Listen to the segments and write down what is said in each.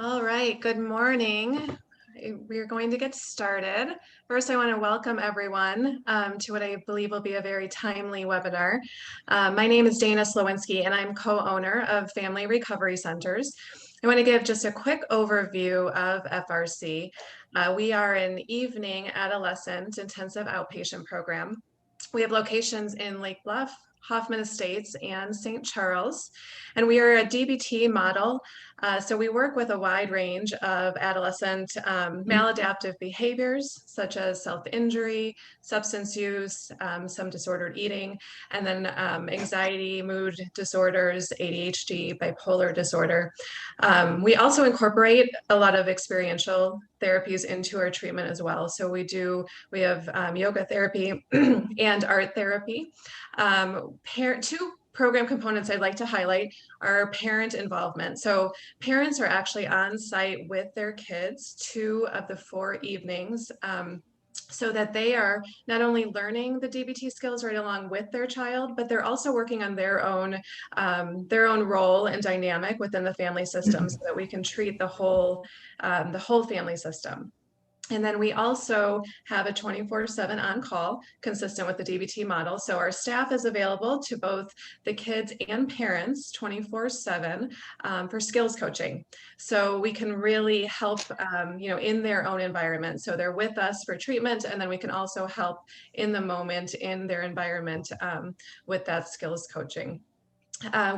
All right, good morning. We're going to get started. First, I want to welcome everyone to what I believe will be a very timely webinar. My name is Dana Slowinski, and I'm co-owner of Family Recovery Centers. I want to give just a quick overview of FRC. We are an evening adolescent intensive outpatient program. We have locations in Lake Bluff, Hoffman Estates, and St. Charles, and we are a DBT model. So we work with a wide range of adolescent maladaptive behaviors, such as self-injury, substance use, some disordered eating, and then anxiety, mood disorders, ADHD, bipolar disorder. We also incorporate a lot of experiential therapies into our treatment as well. So we have yoga therapy and art therapy. Two program components I'd like to highlight are parent involvement. So parents are actually on site with their kids 2 of the 4 evenings, so that they are not only learning the DBT skills right along with their child, but they're also working on their own role and dynamic within the family system, so that we can treat the whole family system. And then we also have a 24/7 on-call consistent with the DBT model. So our staff is available to both the kids and parents 24/7 for skills coaching. So we can really help, in their own environment. So they're with us for treatment, and then we can also help in the moment in their environment with that skills coaching.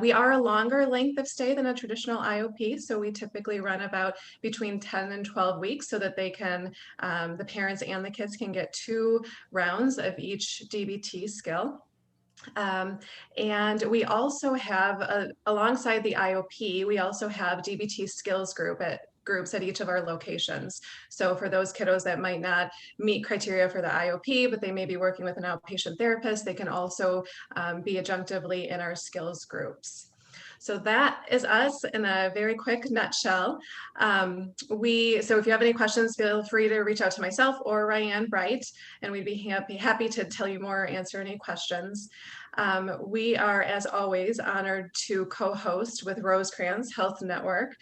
We are a longer length of stay than a traditional IOP, so we typically run about between 10 and 12 weeks so that they can, the parents and the kids can get 2 rounds of each DBT skill. And we also have, alongside the IOP, we also have DBT skills groups at each of our locations. So for those kiddos that might not meet criteria for the IOP, but they may be working with an outpatient therapist, they can also be adjunctively in our skills groups. So that is us in a very quick nutshell. So if you have any questions, feel free to reach out to myself or Ryan Bright, and we'd be happy to tell you more or answer any questions. We are, as always, honored to co-host with Rosecrance Health Network.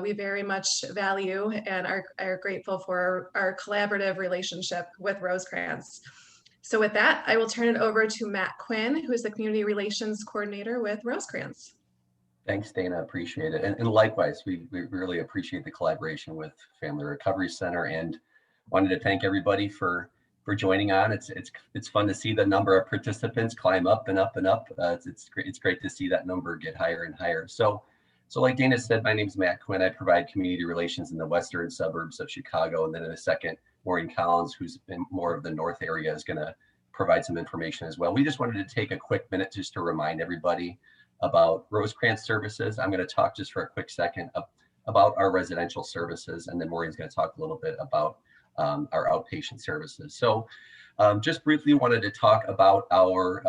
We very much value and are grateful for our collaborative relationship with Rosecrance. So with that, I will turn it over to Matt Quinn, who is the Community Relations Coordinator with Rosecrance. Thanks, Dana. Appreciate it. And likewise, we really appreciate the collaboration with Family Recovery Center, and wanted to thank everybody for joining on. It's fun to see the number of participants climb up and up and up. It's great to see that number get higher and higher. So like Dana said, my name is Matt Quinn. I provide community relations in the western suburbs of Chicago. And then in a second, Maureen Collins, who's been more of the north area, is going to provide some information as well. We just wanted to take a quick minute just to remind everybody about Rosecrance services. I'm going to talk just for a quick second about our residential services, and then Maureen's going to talk a little bit about our outpatient services. So just briefly wanted to talk about our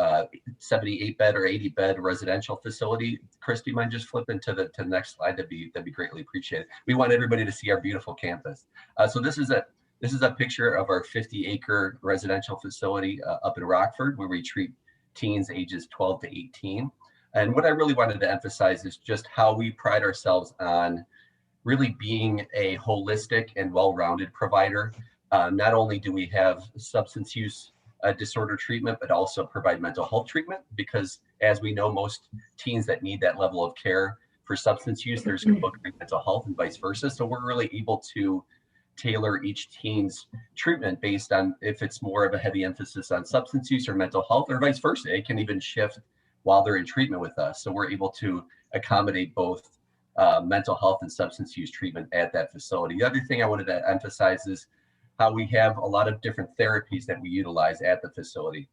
78-bed or 80-bed residential facility. Chris, do you mind just flipping to the next slide? That'd be greatly appreciated. We want everybody to see our beautiful campus. So this is a picture of our 50-acre residential facility up in Rockford, where we treat teens ages 12 to 18. And what I really wanted to emphasize is just how we pride ourselves on really being a holistic and well-rounded provider. Not only do we have substance use disorder treatment, but also provide mental health treatment, because as we know, most teens that need that level of care for substance use, there's mental health and vice versa. So we're really able to tailor each teen's treatment based on if it's more of a heavy emphasis on substance use or mental health, or vice versa. It can even shift while they're in treatment with us. So we're able to accommodate both mental health and substance use treatment at that facility. The other thing I wanted to emphasize is how we have a lot of different therapies that we utilize at the facility.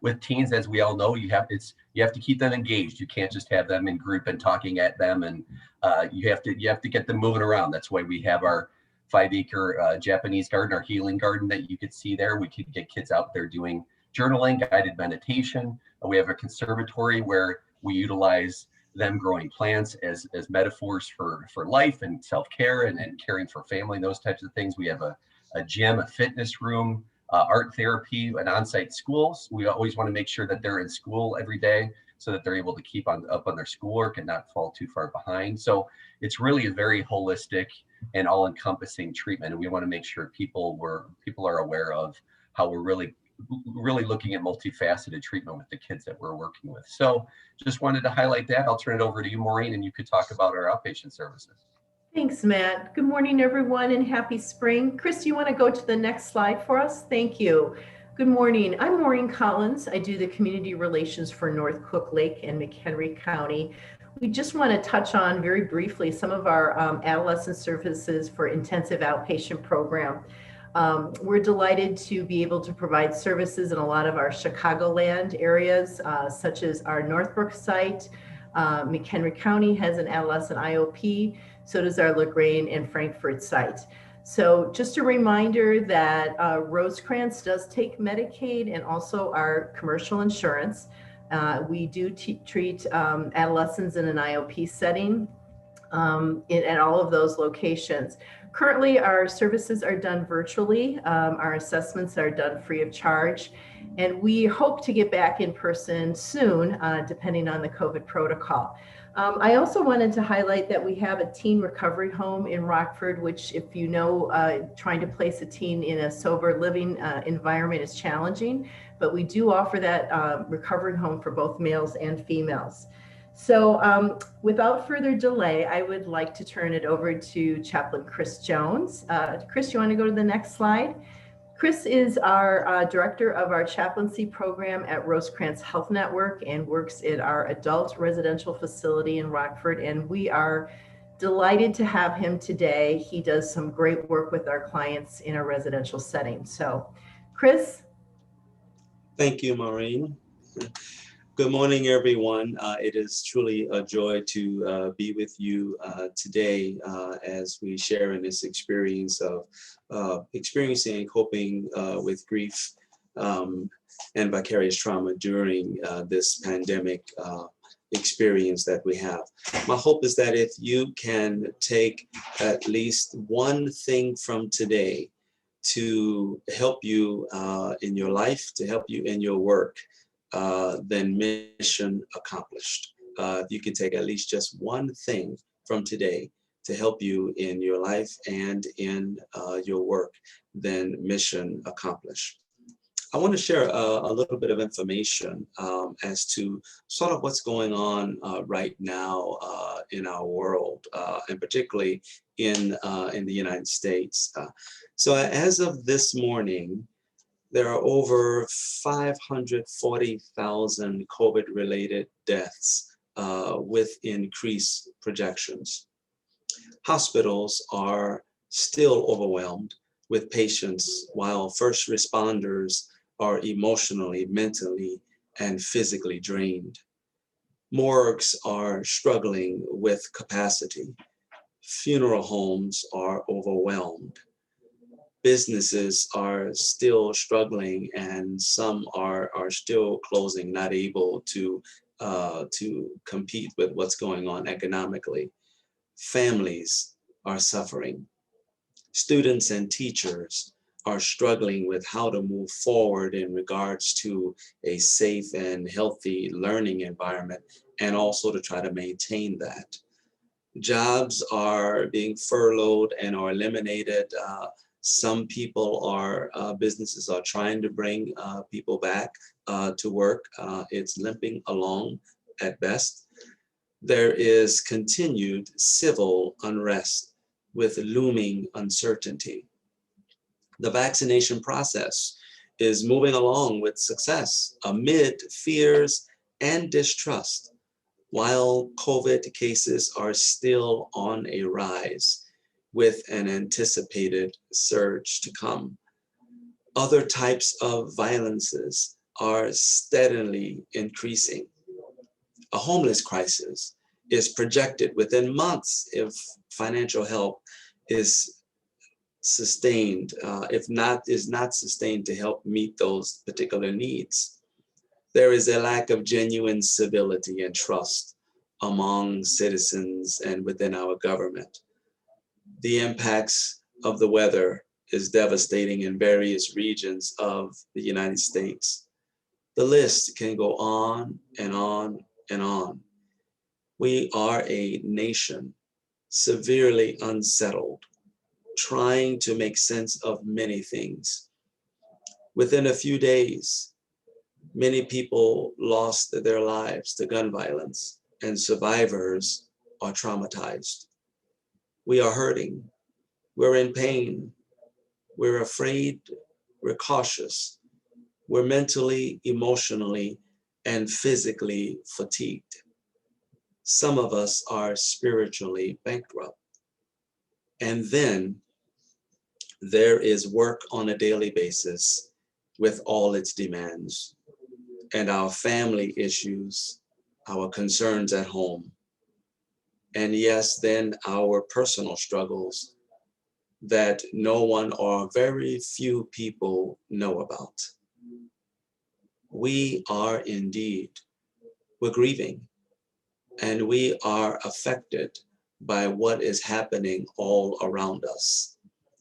With teens, as we all know, you have to keep them engaged. You can't just have them in group and talking at them, and you have to get them moving around. That's why we have our 5-acre Japanese garden, our healing garden that you could see there. We could get kids out there doing journaling, guided meditation. We have a conservatory where we utilize them growing plants as metaphors for life and self-care and caring for family, those types of things. We have a gym, a fitness room, art therapy, and on-site schools. We always want to make sure that they're in school every day. so that they're able to keep up on their schoolwork and not fall too far behind. So it's really a very holistic and all-encompassing treatment, and we want to make sure people are aware of how we're really looking at multifaceted treatment with the kids that we're working with. So just wanted to highlight that. I'll turn it over to you, Maureen, and you could talk about our outpatient services. Thanks, Matt. Good morning, everyone, and happy spring. Chris, you want to go to the next slide for us? Thank you. Good morning. I'm Maureen Collins. I do the community relations for North Cook Lake and McHenry County. We just want to touch on very briefly some of our adolescent services for intensive outpatient program. We're delighted to be able to provide services in a lot of our Chicagoland areas, such as our Northbrook site. McHenry County has an adolescent IOP, so does our LaGrange and Frankfurt site. So just a reminder that Rosecrance does take Medicaid and also our commercial insurance. We do treat adolescents in an IOP setting at all of those locations. Currently, our services are done virtually. Our assessments are done free of charge. And we hope to get back in person soon, depending on the COVID protocol. I also wanted to highlight that we have a teen recovery home in Rockford, which, if you know, trying to place a teen in a sober living environment is challenging, but we do offer that recovery home for both males and females. So without further delay, I would like to turn it over to Chaplain Chris Jones. Chris, you want to go to the next slide? Chris is our director of our chaplaincy program at Rosecrance Health Network and works at our adult residential facility in Rockford. And we are delighted to have him today. He does some great work with our clients in a residential setting. So, Chris. Thank you, Maureen. Good morning, everyone. It is truly a joy to be with you today as we share in this experience of experiencing and coping with grief and vicarious trauma during this pandemic experience that we have. My hope is that if you can take at least one thing from today to help you in your life, to help you in your work, then mission accomplished. If you can take at least just one thing from today to help you in your life and in your work, then mission accomplished. I want to share a little bit of information as to sort of what's going on right now in our world, and particularly in the United States. So as of this morning, there are over 540,000 COVID-related deaths with increased projections. Hospitals are still overwhelmed with patients, while first responders are emotionally, mentally, and physically drained. Morgues are struggling with capacity. Funeral homes are overwhelmed. Businesses are still struggling, and some are still closing, not able to compete with what's going on economically. Families are suffering. Students and teachers are struggling with how to move forward in regards to a safe and healthy learning environment, and also to try to maintain that. Jobs are being furloughed and are eliminated. Some people businesses are trying to bring people back to work. It's limping along at best. There is continued civil unrest with looming uncertainty. The vaccination process is moving along with success amid fears and distrust, while COVID cases are still on a rise with an anticipated surge to come. Other types of violences are steadily increasing. A homeless crisis is projected within months if financial help is sustained, is not sustained to help meet those particular needs. There is a lack of genuine civility and trust among citizens and within our government. The impacts of the weather is devastating in various regions of the United States. The list can go on and on and on. We are a nation severely unsettled, trying to make sense of many things. Within a few days, many people lost their lives to gun violence, and survivors are traumatized. We are hurting. We're in pain. We're afraid. We're cautious. We're mentally, emotionally, and physically fatigued. Some of us are spiritually bankrupt. And then there is work on a daily basis with all its demands, and our family issues, our concerns at home, and yes, then our personal struggles that no one or very few people know about. We are indeed, we're grieving, and we are affected by what is happening all around us.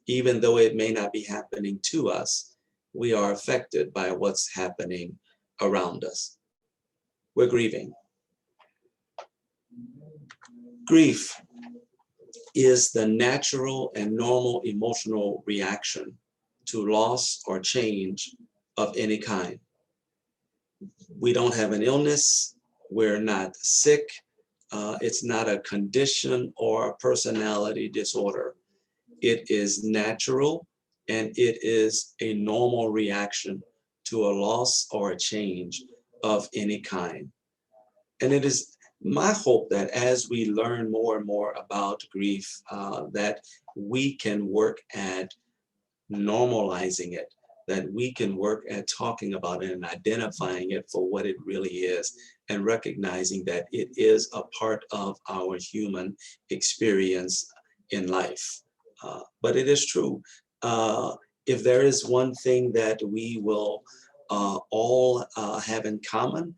Even though it may not be happening to us, we are affected by what's happening around us. We're grieving. Grief is the natural and normal emotional reaction to loss or change of any kind. We don't have an illness, we're not sick, it's not a condition or a personality disorder. It is natural and it is a normal reaction to a loss or a change of any kind. And it is my hope that as we learn more and more about grief, that we can work at normalizing it, that we can work at talking about it and identifying it for what it really is, and recognizing that it is a part of our human experience in life. But it is true. If there is one thing that we will all have in common,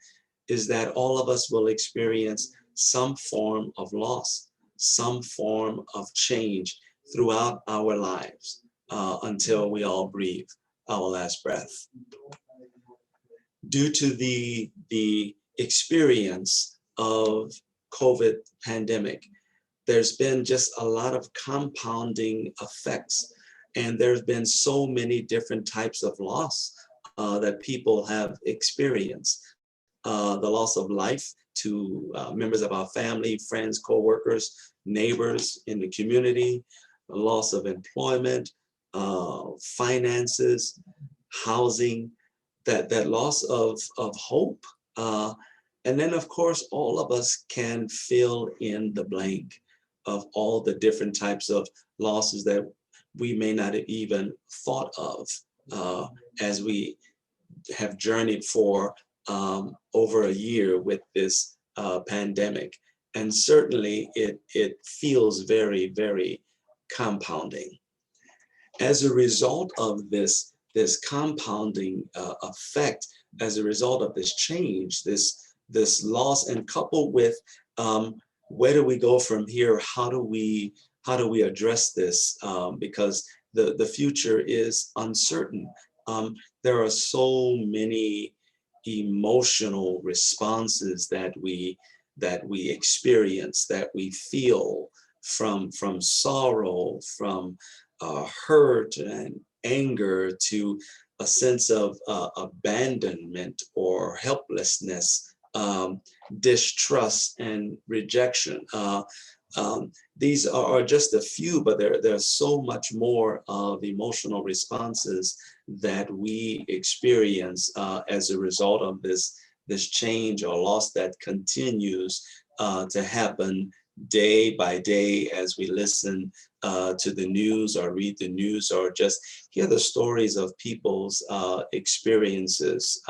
is that all of us will experience some form of loss, some form of change throughout our lives until we all breathe our last breath. Due to the experience of COVID pandemic, there's been just a lot of compounding effects, and there's been so many different types of loss that people have experienced. The loss of life to members of our family, friends, co-workers, neighbors in the community, the loss of employment, finances, housing, that loss of hope. And then, of course, all of us can fill in the blank of all the different types of losses that we may not have even thought of as we have journeyed for over a year with this pandemic. And certainly it feels very, very compounding. As a result of this compounding effect, as a result of this change, this loss, and coupled with where do we go from here? How do we address this? Because the future is uncertain. There are so many emotional responses that we experience, that we feel, from sorrow, from hurt and anger, to a sense of abandonment or helplessness, distrust and rejection. These are just a few, but there's so much more of emotional responses that we experience as a result of this change or loss that continues to happen day by day as we listen to the news or read the news or just hear the stories of people's experiences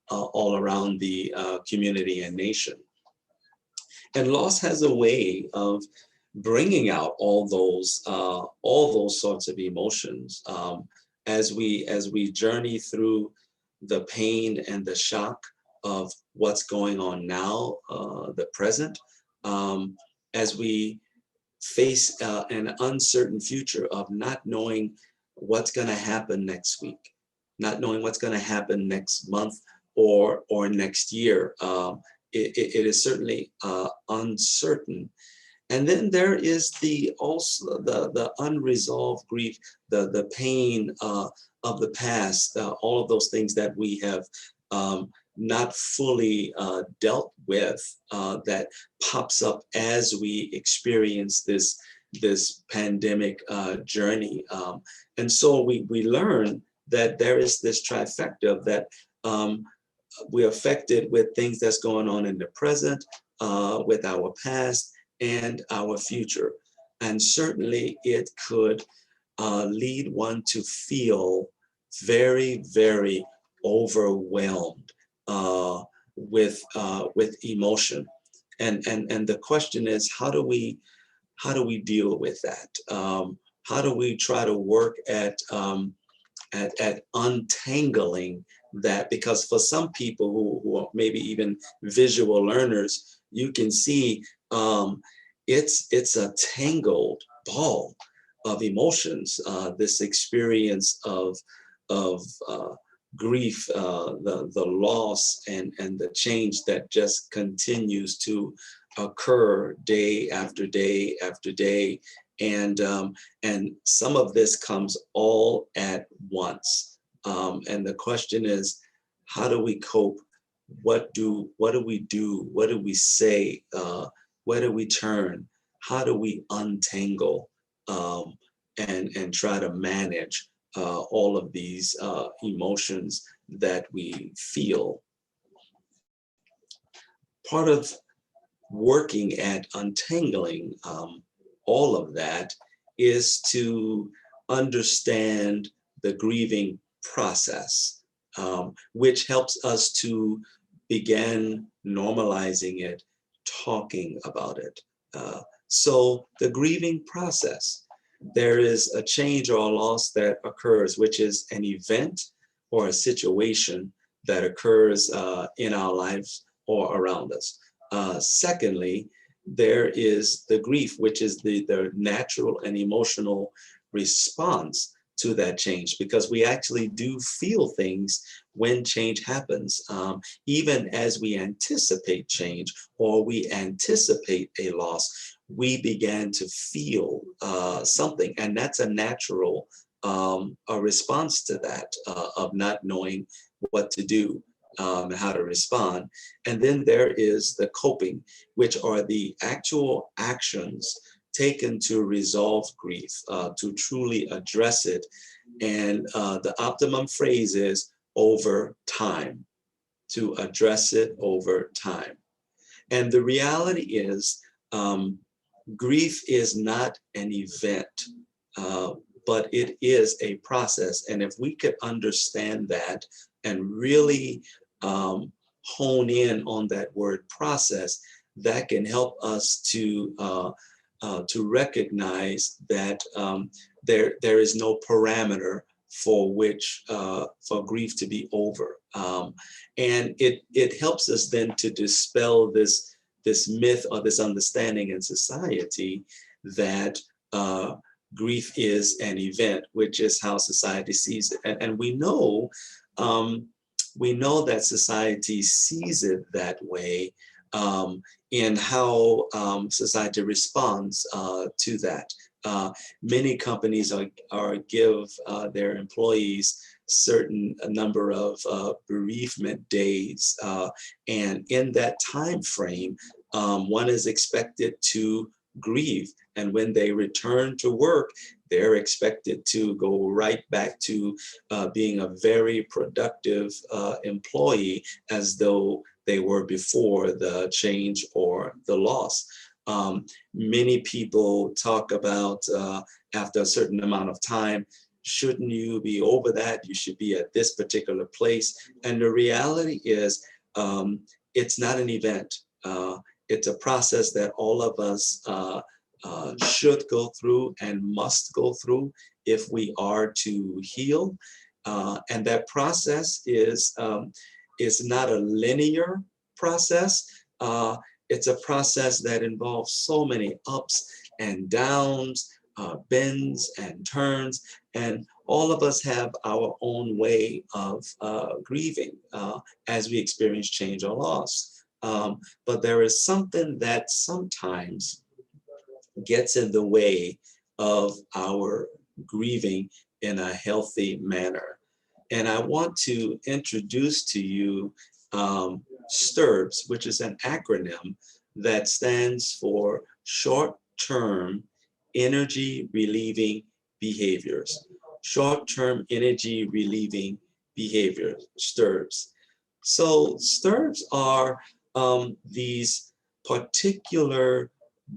all around the community and nation. And loss has a way of bringing out all those sorts of emotions as we journey through the pain and the shock of what's going on now, the present, as we face an uncertain future of not knowing what's going to happen next week, not knowing what's going to happen next month or next year. it is certainly uncertain. And then there is also the unresolved grief, the pain of the past, all of those things that we have not fully dealt with, that pops up as we experience this pandemic journey. And so we learn that there is this trifecta that we're affected with things that's going on in the present, with our past, and our future. And certainly it could lead one to feel very, very overwhelmed with emotion. And the question is, how do we deal with that? How do we try to work at untangling that? Because for some people who are maybe even visual learners, you can see it's a tangled ball of emotions. This experience of grief, the loss, and the change that just continues to occur day after day after day, and some of this comes all at once. And the question is, how do we cope? What do we do? What do we say? Where do we turn? How do we untangle and try to manage all of these emotions that we feel? Part of working at untangling all of that is to understand the grieving process, which helps us to begin normalizing it, talking about it. So the grieving process, there is a change or a loss that occurs, which is an event or a situation that occurs in our lives or around us. Secondly, there is the grief, which is the natural and emotional response to that change, because we actually do feel things when change happens, even as we anticipate change or we anticipate a loss, we began to feel something, and that's a natural a response to that, of not knowing what to do and how to respond. And then there is the coping, which are the actual actions taken to resolve grief, to truly address it. And the optimum phrase is over time, to address it over time. And the reality is, grief is not an event, but it is a process. And if we could understand that and really hone in on that word process, that can help us to recognize that there is no parameter for which for grief to be over, and it helps us then to dispel this myth or this understanding in society that grief is an event, which is how society sees it, and we know that society sees it that way. In how society responds to that. Many companies give their employees a number of bereavement days, and in that time frame, one is expected to grieve, and when they return to work, they're expected to go right back to being a very productive employee, as though they were before the change or the loss. Many people talk about after a certain amount of time, shouldn't you be over that? You should be at this particular place. And the reality is, it's not an event. It's a process that all of us should go through and must go through if we are to heal. And that process is not a linear process. It's a process that involves so many ups and downs, bends and turns, and all of us have our own way of grieving as we experience change or loss. But there is something that sometimes gets in the way of our grieving in a healthy manner. And I want to introduce to you Sturbs, which is an acronym that stands for short-term energy relieving behaviors. Short-term energy relieving behaviors, Sturbs. So Sturbs are these particular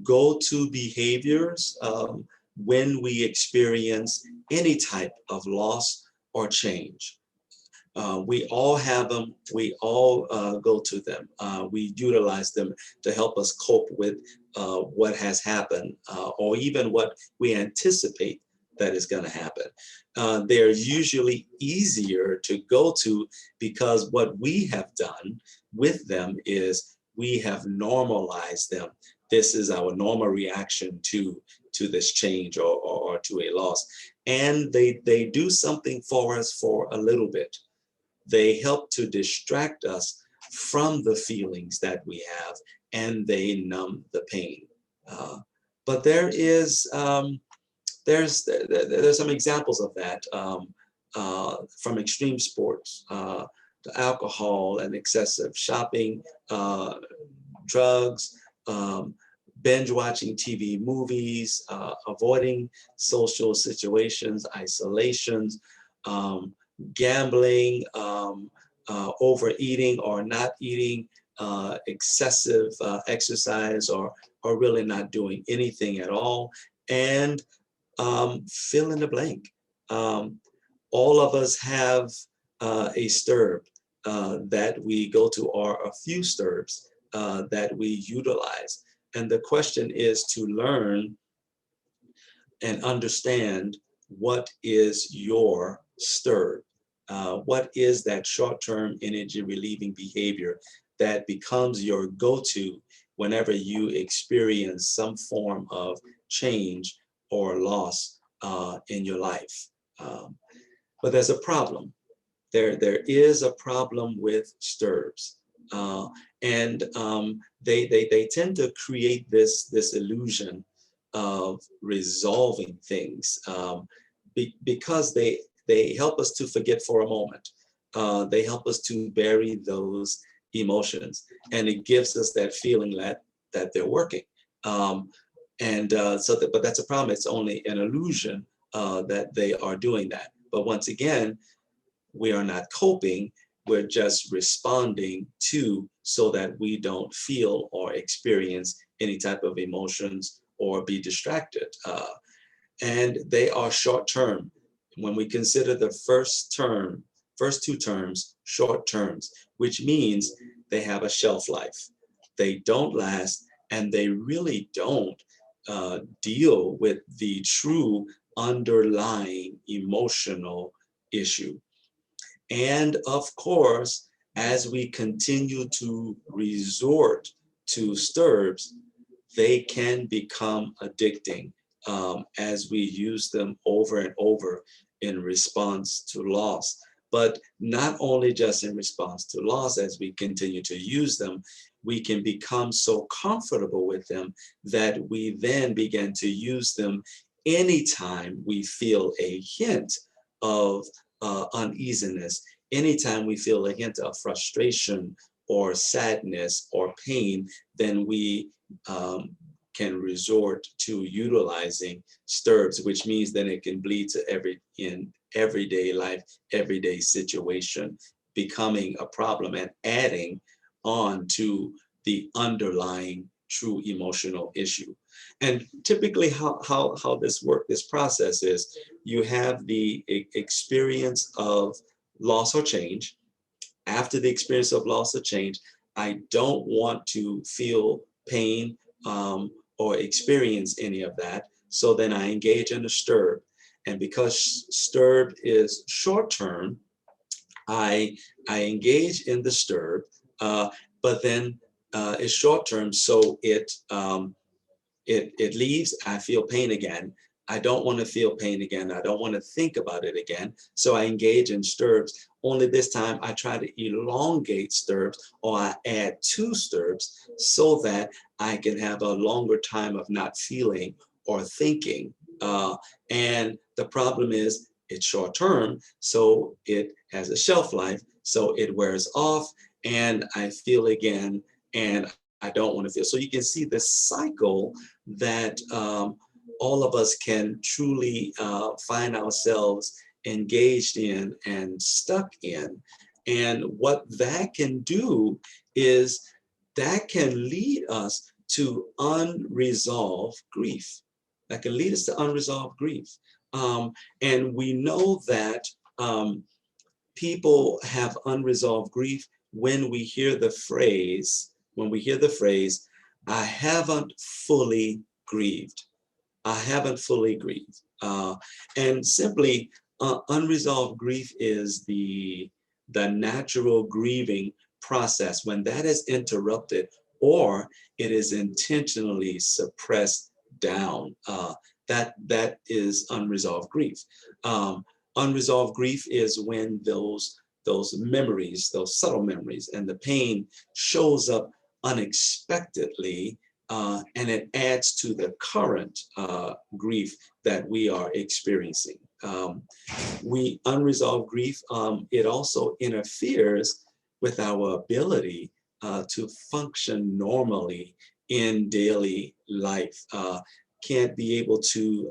go-to behaviors when we experience any type of loss or change. We all have them, we all go to them. We utilize them to help us cope with what has happened or even what we anticipate that is going to happen. They're usually easier to go to because what we have done with them is we have normalized them. This is our normal reaction to this change or to a loss. And they do something for us for a little bit. They help to distract us from the feelings that we have, and they numb the pain. But there's some examples of that from extreme sports to alcohol and excessive shopping, drugs, binge watching TV movies, avoiding social situations, isolations, gambling, overeating or not eating, excessive exercise, or really not doing anything at all, and fill in the blank. All of us have a Sturb that we go to, or a few Sturbs that we utilize. And the question is to learn and understand what is your Sturb. What is that short-term energy relieving behavior that becomes your go-to whenever you experience some form of change or loss in your life? But there's a problem. There is a problem with Sturbs. And they tend to create this illusion of resolving things because they help us to forget for a moment. They help us to bury those emotions, and it gives us that feeling that they're working. But that's a problem. It's only an illusion that they are doing that. But once again, we are not coping. We're just responding to, so that we don't feel or experience any type of emotions or be distracted. And they are short term. When we consider the first two terms, short terms, which means they have a shelf life. They don't last, and they really don't deal with the true underlying emotional issue. And of course, as we continue to resort to Sturbs, they can become addicting as we use them over and over in response to loss. But not only just in response to loss, as we continue to use them, we can become so comfortable with them that we then begin to use them anytime we feel a hint of uneasiness, anytime we feel a hint of frustration or sadness or pain, then we can resort to utilizing Sturbs, which means that it can bleed to everyday life, everyday situation, becoming a problem and adding on to the underlying true emotional issue. And typically how this process is, you have the experience of loss or change. After the experience of loss or change, I don't want to feel pain or experience any of that. So then I engage in a Sturb. And because Sturb is short term, I engage in the Sturb, but then it's short term, so it leaves. I feel pain again, I don't want to feel pain again. I don't want to think about it again. So I engage in Sturbs. Only this time I try to elongate Sturbs, or I add 2 Sturbs so that I can have a longer time of not feeling or thinking. And the problem is it's short term, so it has a shelf life, so it wears off and I feel again and I don't want to feel. So you can see the cycle that all of us can truly find ourselves engaged in and stuck in. And what that can do is that can lead us to unresolved grief. That can lead us to unresolved grief. And we know that people have unresolved grief when we hear the phrase, I haven't fully grieved. I haven't fully grieved. And simply, unresolved grief is the natural grieving process. When that is interrupted or it is intentionally suppressed down, that is unresolved grief. Unresolved grief is when those memories, those subtle memories, and the pain shows up unexpectedly, and it adds to the current grief that we are experiencing. Unresolved grief, it also interferes with our ability to function normally in daily life. Can't be able to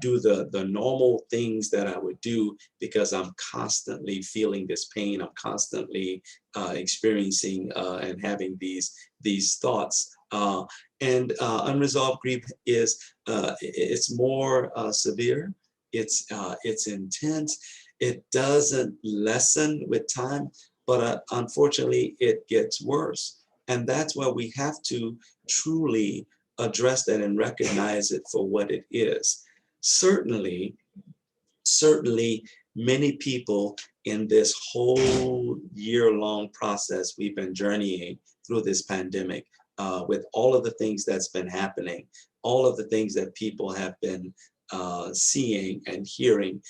do the normal things that I would do because I'm constantly feeling this pain. I'm constantly experiencing and having these thoughts. And unresolved grief is it's more severe. It's intense. It doesn't lessen with time, but unfortunately it gets worse. And that's why we have to truly address that and recognize it for what it is. Certainly, many people in this whole year-long process we've been journeying through this pandemic, with all of the things that's been happening, all of the things that people have been seeing and hearing,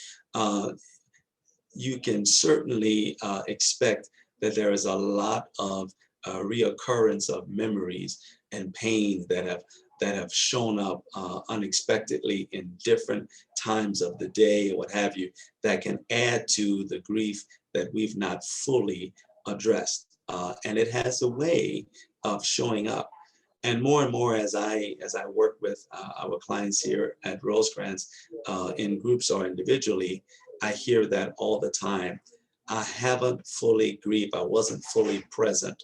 you can certainly expect that there is a lot of reoccurrence of memories and pain that have shown up unexpectedly in different times of the day or what have you, that can add to the grief that we've not fully addressed. And it has a way of showing up. And more as I work with our clients here at Rosecrance in groups or individually, I hear that all the time. I haven't fully grieved. I wasn't fully present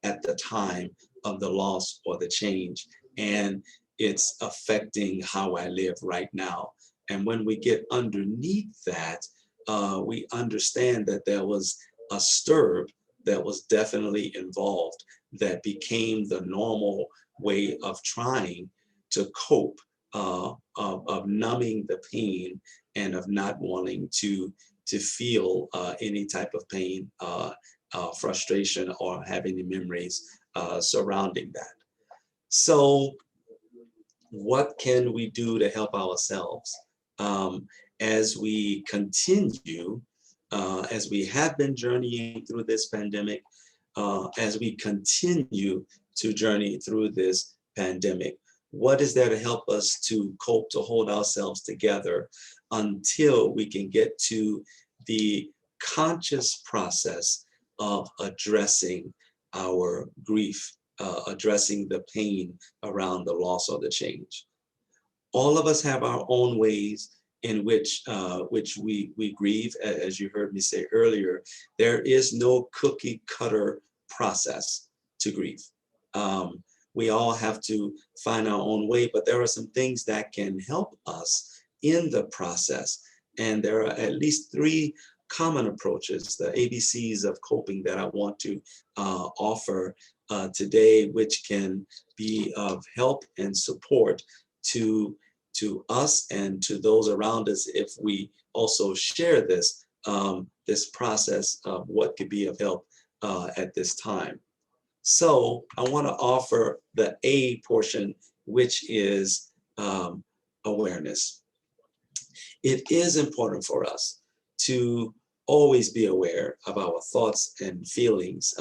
at the time of the loss or the change. And it's affecting how I live right now. And when we get underneath that, we understand that there was a stirb that was definitely involved that became the normal way of trying to cope, of numbing the pain and of not wanting to feel any type of pain, frustration, or have any memories surrounding that. So what can we do to help ourselves as we continue, as we have been journeying through this pandemic, as we continue to journey through this pandemic? What is there to help us to cope, to hold ourselves together until we can get to the conscious process of addressing our grief, addressing the pain around the loss or the change? All of us have our own ways in which we grieve. As you heard me say earlier, there is no cookie cutter process to grieve. We all have to find our own way, but there are some things that can help us in the process. And there are at least 3 common approaches, the ABCs of coping, that I want to offer today, which can be of help and support to us and to those around us if we also share this, this process of what could be of help at this time. So I want to offer the A portion, which is awareness. it is important for us to always be aware of our thoughts and feelings,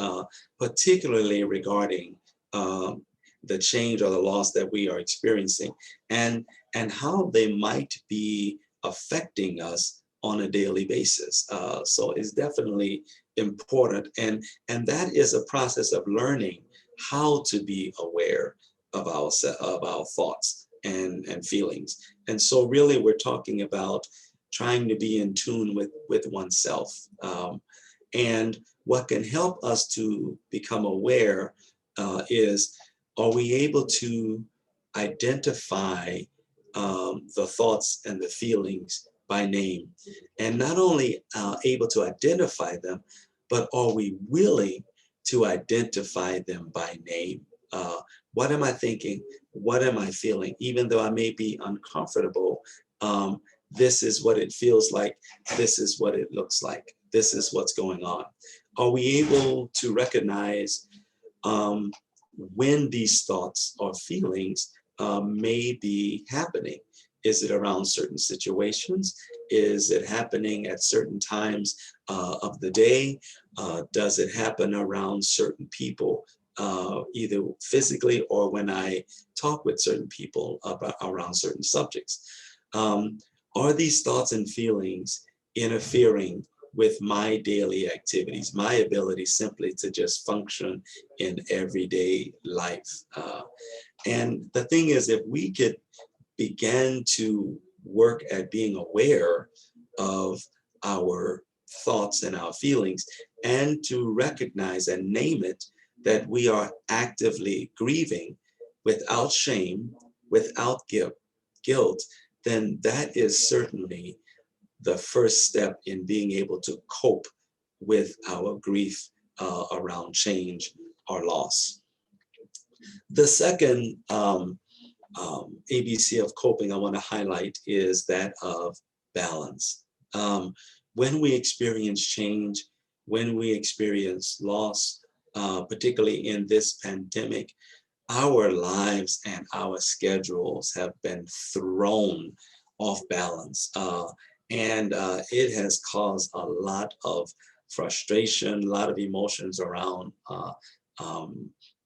particularly regarding the change or the loss that we are experiencing, and how they might be affecting us on a daily basis. So it's definitely important, and that is a process of learning how to be aware of our thoughts and feelings. And so really we're talking about trying to be in tune with oneself. And what can help us to become aware is, are we able to identify the thoughts and the feelings by name? And not only able to identify them, but are we willing to identify them by name? What am I thinking? What am I feeling? Even though I may be uncomfortable, this is what it feels like. This is what it looks like. This is what's going on. Are we able to recognize when these thoughts or feelings may be happening? Is it around certain situations? Is it happening at certain times of the day? Does it happen around certain people, either physically or when I talk with certain people around certain subjects? Are these thoughts and feelings interfering with my daily activities, my ability simply to just function in everyday life? And the thing is, if we could begin to work at being aware of our thoughts and our feelings, and to recognize and name it, that we are actively grieving without shame, without guilt, then that is certainly the first step in being able to cope with our grief around change or loss. The second ABC of coping I want to highlight is that of balance. When we experience change, when we experience loss, particularly in this pandemic, our lives and our schedules have been thrown off balance. And it has caused a lot of frustration, a lot of emotions around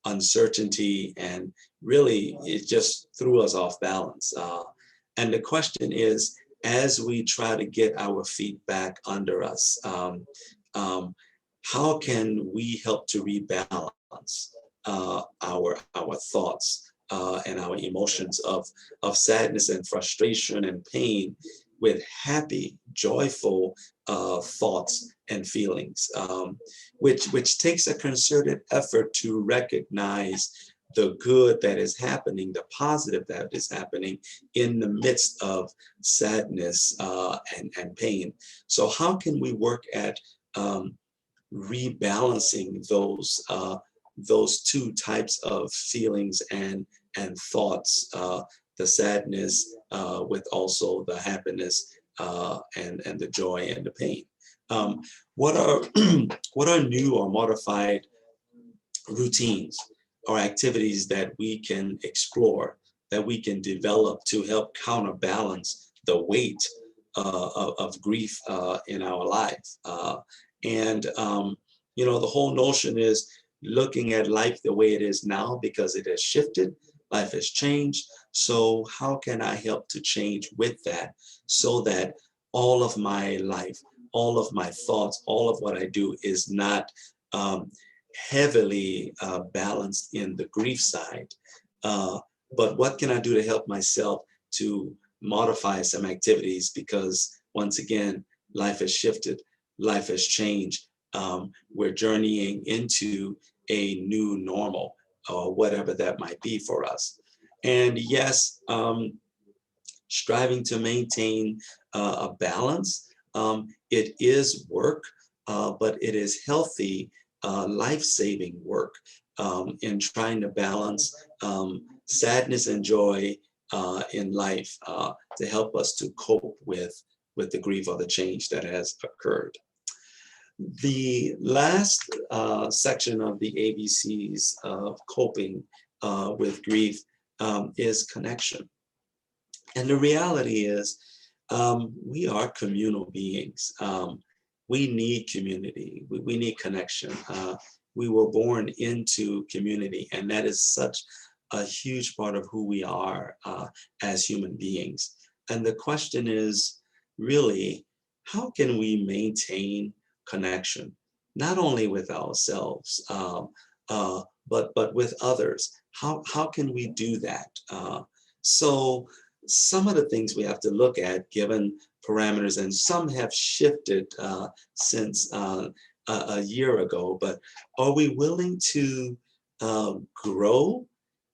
uncertainty, and really it just threw us off balance. And the question is, as we try to get our feet back under us, how can we help to rebalance our thoughts and our emotions of sadness and frustration and pain with happy, joyful thoughts and feelings, which takes a concerted effort to recognize the good that is happening, the positive that is happening in the midst of sadness and pain. So how can we work at rebalancing those two types of feelings and thoughts, the sadness with also the happiness and the joy and the pain? What are new or modified routines or activities that we can explore, that we can develop to help counterbalance the weight of grief in our life? You know, the whole notion is looking at life the way it is now, because it has shifted, life has changed. So how can I help to change with that, so that all of my life, all of my thoughts, all of what I do is not heavily balanced in the grief side? But what can I do to help myself to modify some activities? Because once again, life has shifted, life has changed. We're journeying into a new normal, or whatever that might be for us. And yes, striving to maintain a balance, it is work, but it is healthy, life-saving work in trying to balance sadness and joy in life to help us to cope with the grief or the change that has occurred. The last section of the ABCs of coping with grief is connection. And the reality is, We are communal beings. We need community. We need connection. We were born into community, and that is such a huge part of who we are as human beings. And the question is really, how can we maintain connection, not only with ourselves, but with others? How can we do that? So some of the things we have to look at, given parameters, and some have shifted since a year ago, but are we willing to grow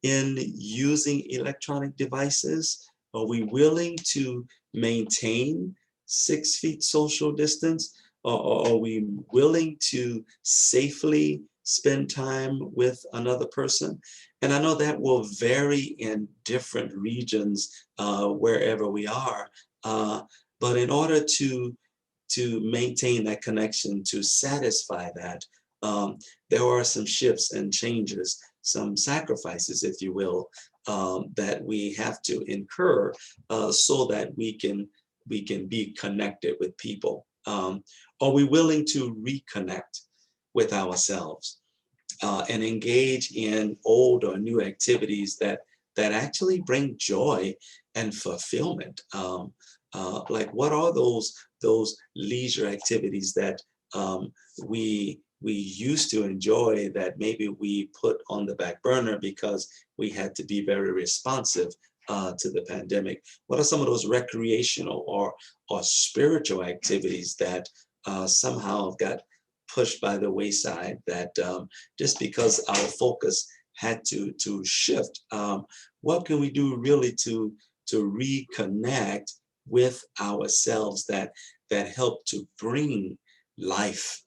in using electronic devices? Are we willing to maintain 6 feet social distance? Or are we willing to safely spend time with another person? And I know that will vary in different regions wherever we are. But in order to maintain that connection, to satisfy that, there are some shifts and changes, some sacrifices, if you will, that we have to incur so that we can be connected with people. Are we willing to reconnect with ourselves and engage in old or new activities that actually bring joy and fulfillment? Like, what are those leisure activities that we used to enjoy that maybe we put on the back burner because we had to be very responsive to the pandemic? What are some of those recreational or spiritual activities that somehow got pushed by the wayside, that just because our focus had to shift? What can we do really to reconnect with ourselves that help to bring life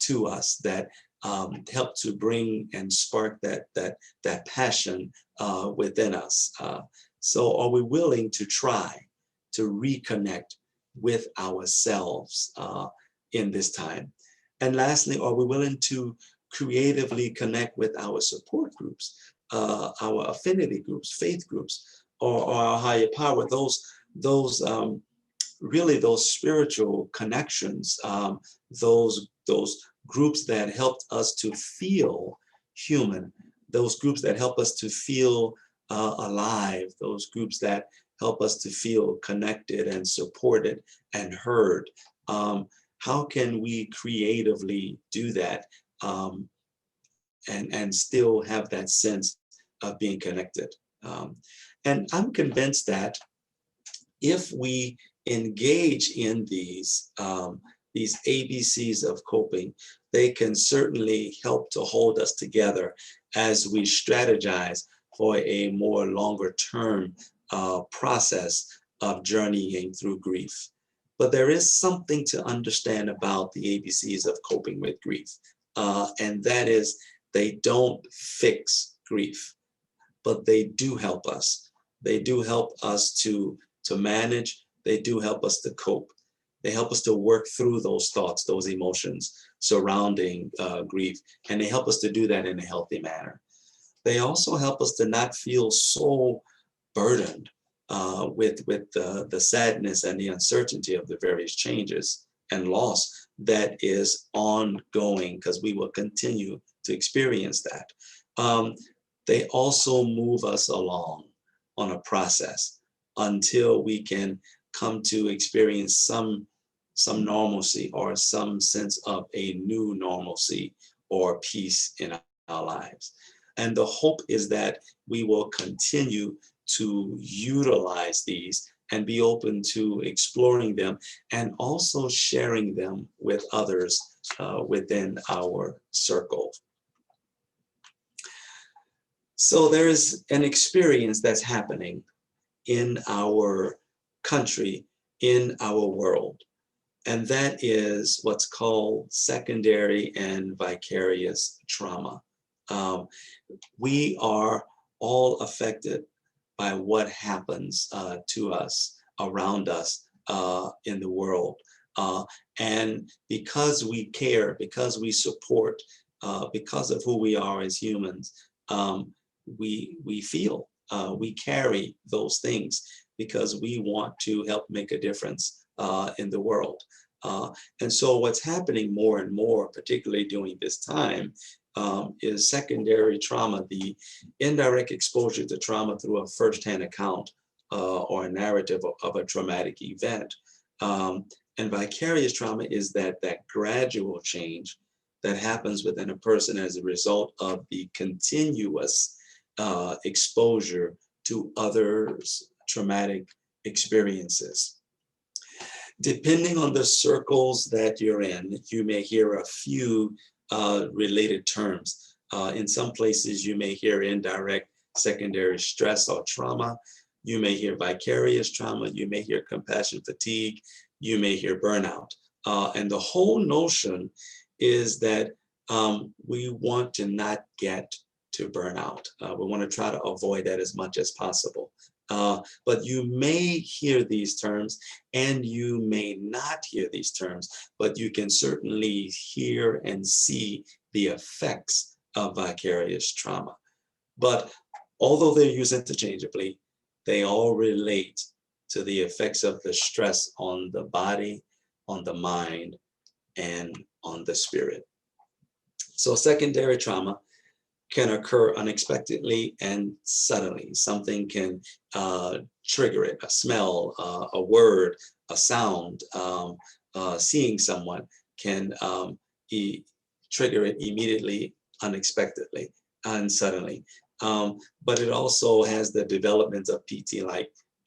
to us, that help to bring and spark that passion within us? So are we willing to try to reconnect with ourselves in this time? And lastly, are we willing to creatively connect with our support groups, our affinity groups, faith groups, or our higher power, those really those spiritual connections, those groups that helped us to feel human, those groups that help us to feel alive, those groups that help us to feel connected and supported and heard. How can we creatively do that and still have that sense of being connected? And I'm convinced that if we engage in these ABCs of coping, they can certainly help to hold us together as we strategize for a more longer term process of journeying through grief. But there is something to understand about the ABCs of coping with grief, and that is they don't fix grief, but they do help us. They do help us to manage. They do help us to cope. They help us to work through those thoughts, those emotions surrounding grief, and they help us to do that in a healthy manner. They also help us to not feel so burdened with the sadness and the uncertainty of the various changes and loss that is ongoing, because we will continue to experience that. They also move us along on a process until we can come to experience some normalcy or some sense of a new normalcy or peace in our lives. And the hope is that we will continue to utilize these and be open to exploring them and also sharing them with others within our circle. So there is an experience that's happening in our country, in our world, and that is what's called secondary and vicarious trauma. We are all affected by what happens to us, around us in the world. And because we care, because we support, because of who we are as humans, we feel, we carry those things. because we want to help make a difference in the world. And so what's happening more and more, particularly during this time, is secondary trauma, the indirect exposure to trauma through a firsthand account or a narrative of a traumatic event. And vicarious trauma is that gradual change that happens within a person as a result of the continuous exposure to others' traumatic experiences. Depending on the circles that you're in, you may hear a few related terms. In some places, you may hear indirect secondary stress or trauma. You may hear vicarious trauma. You may hear compassion fatigue. You may hear burnout. And the whole notion is that we want to not get to burnout. We want to try to avoid that as much as possible. But you may hear these terms and you may not hear these terms, but you can certainly hear and see the effects of vicarious trauma. But although they're used interchangeably, they all relate to the effects of the stress on the body, on the mind, and on the spirit. So secondary trauma can occur unexpectedly and suddenly. Something can trigger it, a smell, a word, a sound, seeing someone can trigger it immediately, unexpectedly, and suddenly. But it also has the development of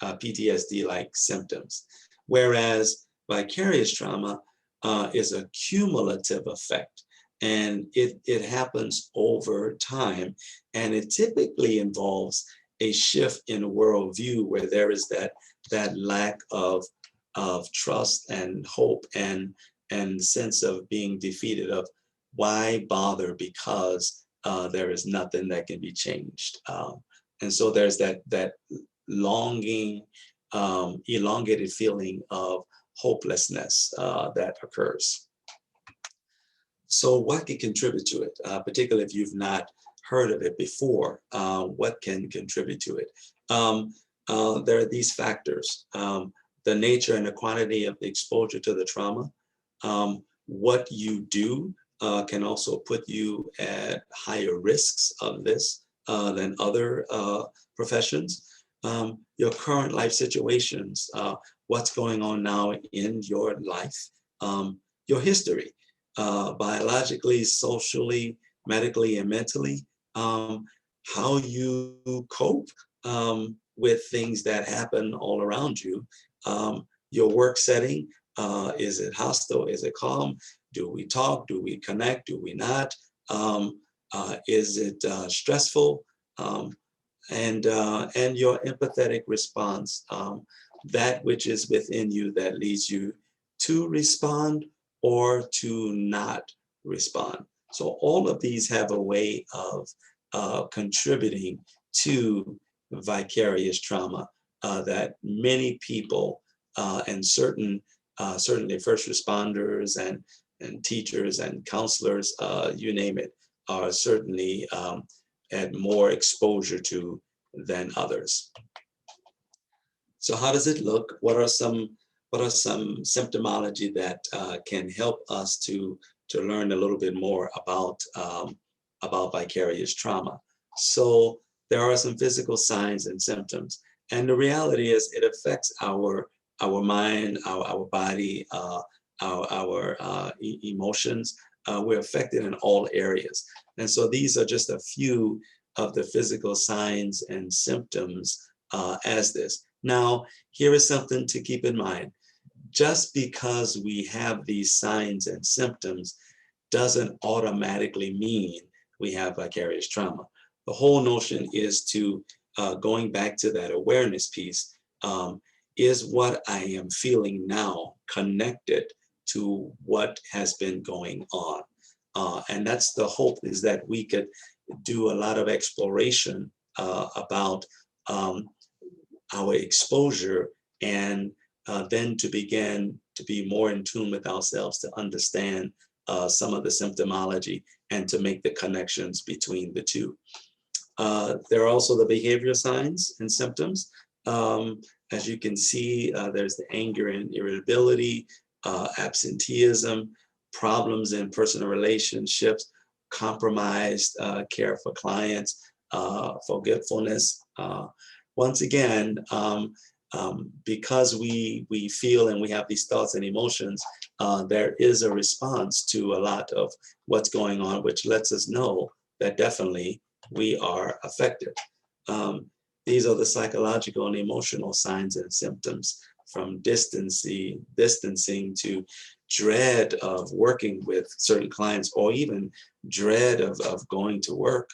PTSD-like symptoms. Whereas vicarious trauma is a cumulative effect. And it happens over time. And it typically involves a shift in worldview where there is that lack of trust and hope and sense of being defeated, of why bother, because there is nothing that can be changed. And so there's that longing, elongated feeling of hopelessness that occurs. So what can contribute to it, particularly if you've not heard of it before? What can contribute to it? There are these factors: the nature and the quantity of the exposure to the trauma. What you do can also put you at higher risks of this than other professions. Your current life situations, what's going on now in your life, your history. Biologically, socially, medically, and mentally, how you cope with things that happen all around you. Your work setting, is it hostile? Is it calm? Do we talk? Do we connect? Do we not? Is it stressful? And your empathetic response, that which is within you that leads you to respond or to not respond. So all of these have a way of contributing to vicarious trauma that many people and certainly first responders and teachers and counselors, you name it, are certainly at more exposure to than others. So how does it look? What are some symptomology that can help us to learn a little bit more about vicarious trauma? So there are some physical signs and symptoms, and the reality is it affects our mind, our body, our emotions. We're affected in all areas, and so these are just a few of the physical signs and symptoms as this. Now, here is something to keep in mind. Just because we have these signs and symptoms doesn't automatically mean we have vicarious trauma. The whole notion is to, going back to that awareness piece, is what I am feeling now connected to what has been going on? And that's the hope, is that we could do a lot of exploration about our exposure, and then to begin to be more in tune with ourselves, to understand some of the symptomology and to make the connections between the two. There are also the behavioral signs and symptoms. As you can see, there's the anger and irritability, absenteeism, problems in personal relationships, compromised care for clients, forgetfulness. Once again, because we feel and we have these thoughts and emotions, there is a response to a lot of what's going on, which lets us know that definitely we are affected. These are the psychological and emotional signs and symptoms, from distancing to dread of working with certain clients, or even dread of going to work,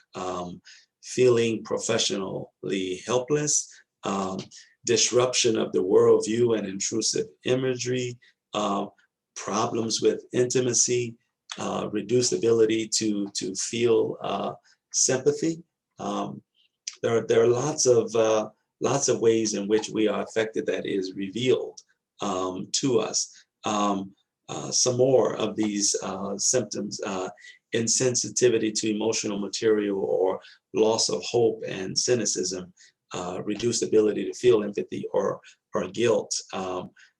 feeling professionally helpless, disruption of the worldview and intrusive imagery, problems with intimacy, reduced ability to feel sympathy. There are lots of ways in which we are affected that is revealed to us. Some more of these symptoms: insensitivity to emotional material, or loss of hope and cynicism, reduced ability to feel empathy or guilt.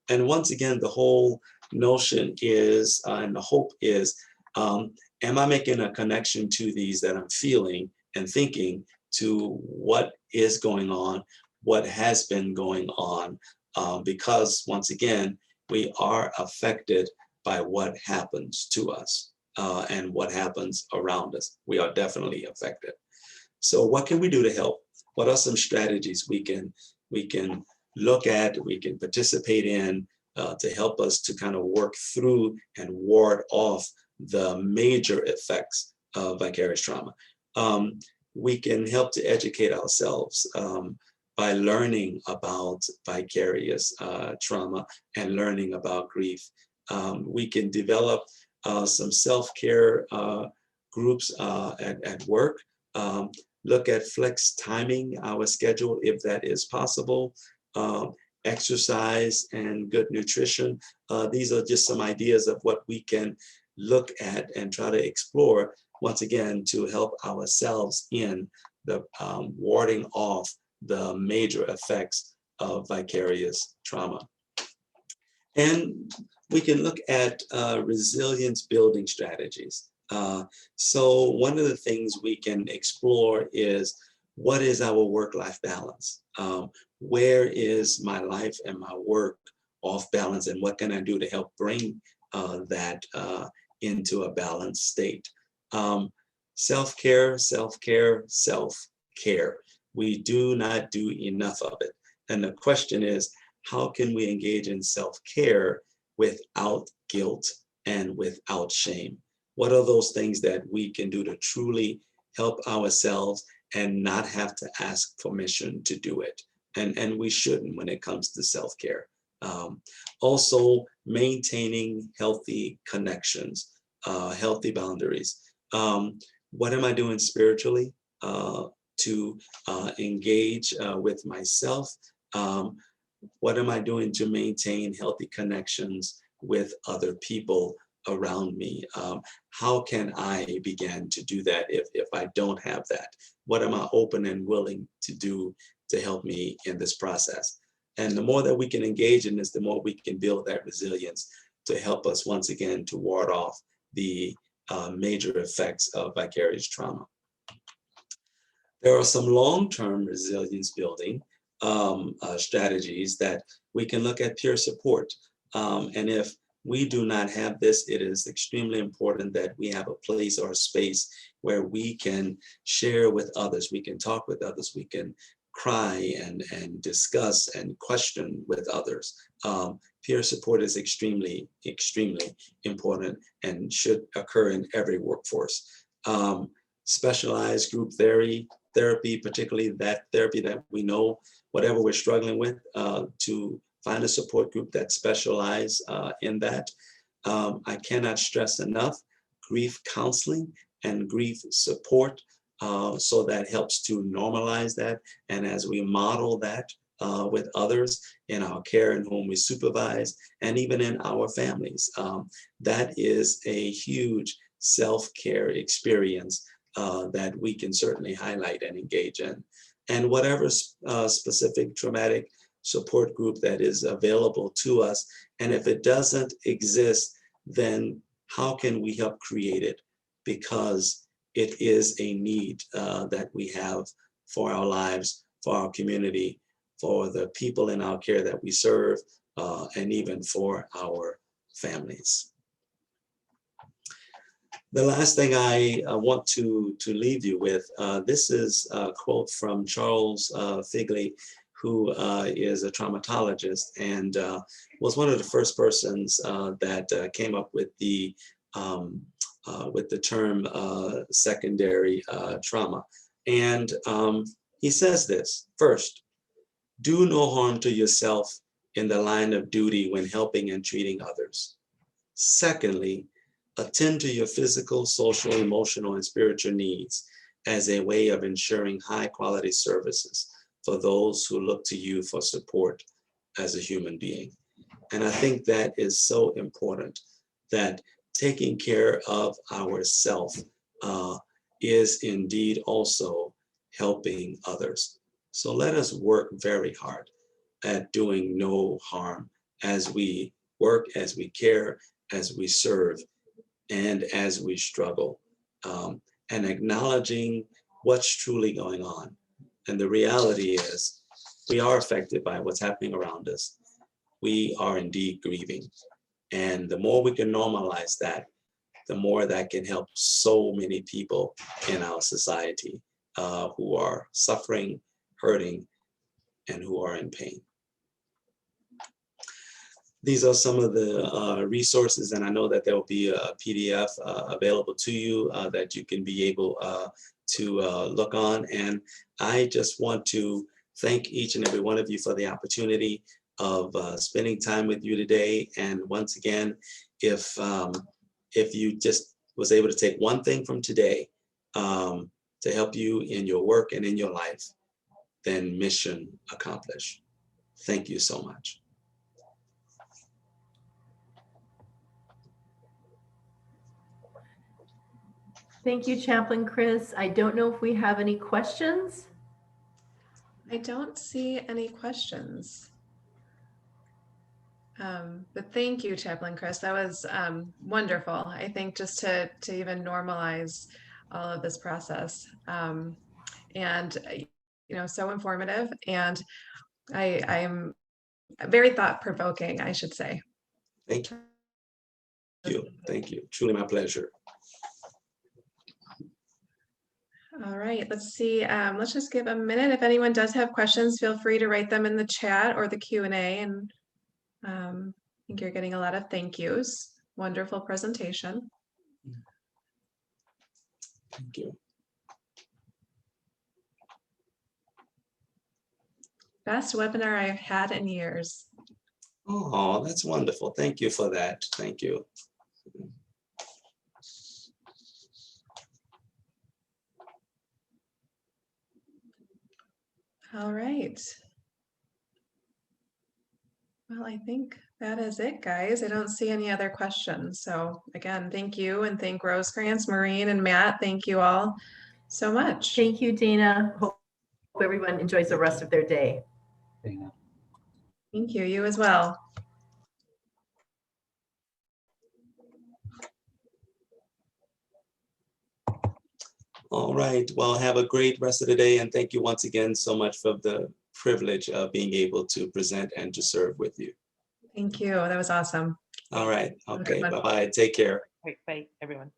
And once again, the whole notion is, and the hope is, am I making a connection to these that I'm feeling and thinking, to what is going on, what has been going on, because once again, we are affected by what happens to us and what happens around us. We are definitely affected. So what can we do to help? What are some strategies we can look at, we can participate in to help us to kind of work through and ward off the major effects of vicarious trauma? We can help to educate ourselves by learning about vicarious trauma and learning about grief. We can develop some self-care groups at work. Look at flex timing our schedule if that is possible. Exercise and good nutrition. These are just some ideas of what we can look at and try to explore, once again, to help ourselves in the warding off the major effects of vicarious trauma. And we can look at resilience building strategies. So one of the things we can explore is, what is our work-life balance? Where is my life and my work off balance, and what can I do to help bring that into a balanced state? Self-care, self-care, self-care. We do not do enough of it. And the question is, how can we engage in self-care without guilt and without shame? What are those things that we can do to truly help ourselves and not have to ask permission to do it? And we shouldn't when it comes to self-care. Also, maintaining healthy connections, healthy boundaries. What am I doing spiritually to engage with myself? What am I doing to maintain healthy connections with other people around me? How can I begin to do that if I don't have that? What am I open and willing to do to help me in this process? And the more that we can engage in this, the more we can build that resilience to help us once again to ward off the major effects of vicarious trauma. There are some long-term resilience building strategies that we can look at: peer support. And if we do not have this, it is extremely important that we have a place or a space where we can share with others, we can talk with others, we can cry and discuss and question with others. Peer support is extremely, extremely important and should occur in every workforce. Specialized group therapy, particularly that therapy that we know, whatever we're struggling with, to find a support group that specializes in that. I cannot stress enough grief counseling and grief support, so that helps to normalize that. And as we model that with others in our care and whom we supervise, and even in our families, that is a huge self-care experience that we can certainly highlight and engage in. And whatever specific traumatic support group that is available to us? And if it doesn't exist, then how can we help create it? Because it is a need that we have for our lives, for our community, for the people in our care that we serve, and even for our families. The last thing I want to leave you with, this is a quote from Charles Figley, who is a traumatologist and was one of the first persons that came up with the term secondary trauma. And he says this: first, do no harm to yourself in the line of duty when helping and treating others. Secondly, attend to your physical, social, emotional, and spiritual needs as a way of ensuring high quality services for those who look to you for support as a human being. And I think that is so important, that taking care of ourselves is indeed also helping others. So let us work very hard at doing no harm as we work, as we care, as we serve, and as we struggle, and acknowledging what's truly going on. And the reality is we are affected by what's happening around us. We are indeed grieving. And the more we can normalize that, the more that can help so many people in our society who are suffering, hurting, and who are in pain. These are some of the resources, and I know that there will be a PDF available to you that you can be able to look on. And I just want to thank each and every one of you for the opportunity of spending time with you today. And once again, if you just was able to take one thing from today to help you in your work and in your life, then mission accomplished. Thank you so much. Thank you, Chaplain Chris. I don't know if we have any questions. I don't see any questions. But thank you, Chaplain Chris. That was wonderful. I think just to even normalize all of this process, and so informative, and I'm very thought-provoking, I should say. Thank you. Thank you. Truly my pleasure. All right, let's see. Let's just give a minute. If anyone does have questions, feel free to write them in the chat or the Q&A. And I think you're getting a lot of thank yous. Wonderful presentation. Thank you. Best webinar I've had in years. Oh, that's wonderful. Thank you for that. Thank you. All right. Well, I think that is it, guys. I don't see any other questions. So again, thank you, and thank Rosecrance, Maureen, and Matt. Thank you all so much. Thank you, Dana. Hope everyone enjoys the rest of their day. Dana. Thank you. You as well. All right. Well, have a great rest of the day. And thank you once again so much for the privilege of being able to present and to serve with you. Thank you. That was awesome. All right. Have a Okay. good one. Bye-bye. Take care. Great. Bye, everyone.